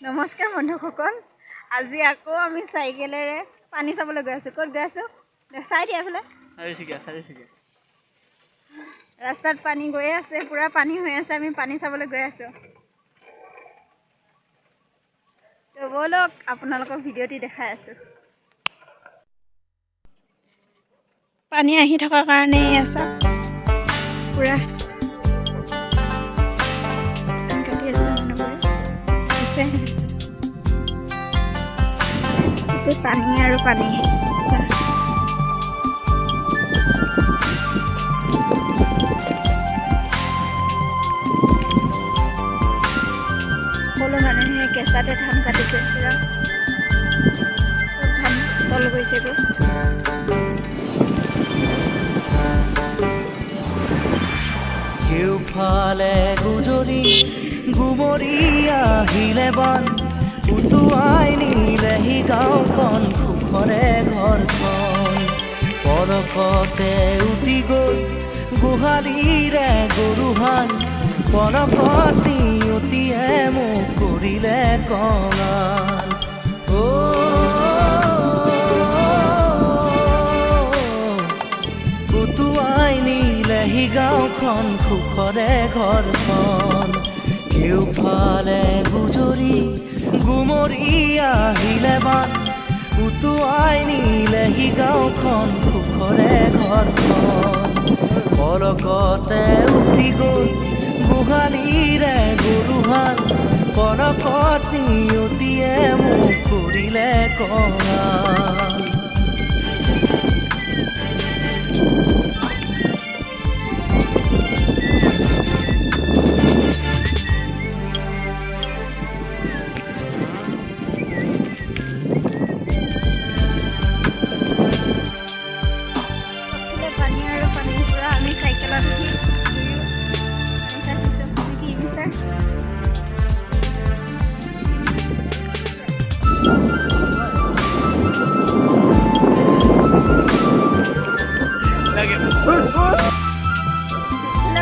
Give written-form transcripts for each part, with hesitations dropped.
নমস্কাৰ বন্ধুসকল, আজি আকৌ আমি চাইকেলেৰে পানী চাবলৈ গৈ আছোঁ। ক'ত গৈ আছোঁ চাই দিয়া এইফালে। চাৰিচুকীয়া ৰাস্তাত পানী গৈ আছে, পুৰা পানী হৈ আছে। আমি পানী চাবলৈ গৈ আছোঁ। তো ব'লক আপোনালোকক ভিডিঅ'টি দেখাই আছোঁ। পানী আহি থকাৰ কাৰণে আছে পুৰা পানী আৰু পানী। সকলো মানুহে কেঁচাতে ধান কাটিছে, ধান তল গৈছেগৈ। কেউফালে গুজৰি গুমৰি আহিলে বান, উটুৱাই নিলেহি গাঁওখন, সুখৰে ঘৰখন। পলকতে উটি গৈ গোহালিৰে গৰুহাল, পলকত নিয়তিয়ে মোক কৰিলে কঙাল। উটুৱাই নিলেহি গাঁওখন, সুখৰে ঘৰখন। কেউফালে গুজৰি গুমৰি আহিলে বান, উটুৱাই নিলেহি গাঁওখন, সুখৰে ঘৰখন। পলকতে উটি গৈ গোহালিৰে গৰুহাল, পলকত নিয়তিয়ে মোক কৰিলে কঙাল।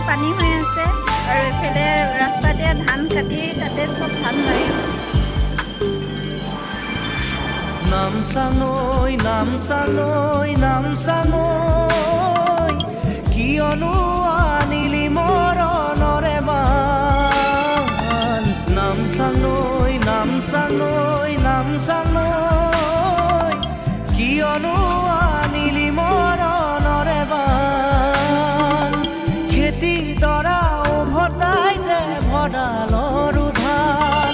পানী হৈ আছে আৰু এইফালে ৰাস্তাতে ধান কাটি তাতে চব ধান মাৰি নামচাঙৈ নামচাঙৈ নামচাঙৈ, কিয়নো আনিলি মৰণৰে বান। নামচাঙৈ নামচাঙৈ নামচাঙৈ, কিয়নো আনিলি মৰণৰে বান। খেতি দৰা উভতাই দে ভঁৰালৰো ধান,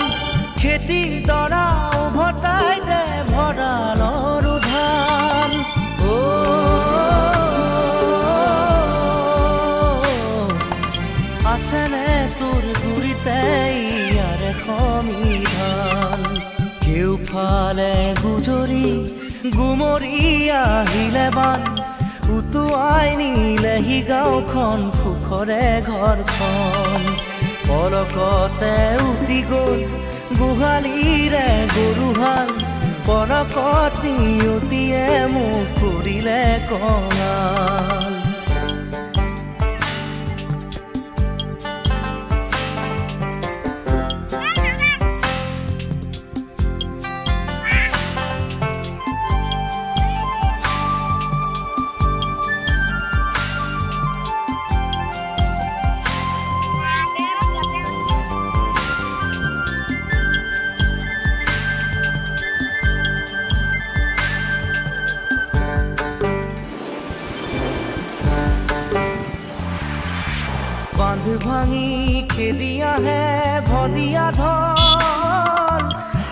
খেতি দৰা উভতাই দে ভঁৰালৰো ধান। আছেনে তোৰ গুৰিতে ইয়াৰে সংবিধান? কেউফালে গুজৰি গুমৰি আহিলে বান, উটুৱাই নিলেহি গাঁওখন, সুখৰে ঘৰখন। পলকতে উটি গৈ গোহালিৰে গৰুহাল, পলকত নিয়তিয়ে মোক কৰিলে কঙাল। বান্ধ ভাঙি খেদি আহে ভদিয়া ঢল,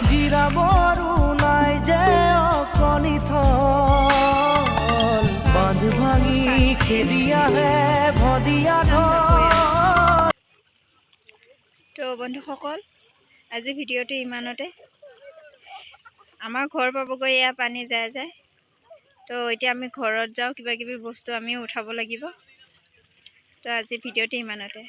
জিৰাবৰো নাই যে অকণি থল। বান্ধ ভাঙি খেদি আহে ভদিয়া ঢল। তো বন্ধুসকল, আজি ভিডিঅ'টো ইমানতে। আমাৰ ঘৰ পাবগৈ এয়া পানী যায় যায়। তো এতিয়া আমি ঘৰত যাওঁ, কিবা কিবি বস্তু আমিও উঠাব লাগিব। তো আজি ভিডিঅ'টো ইমানতে।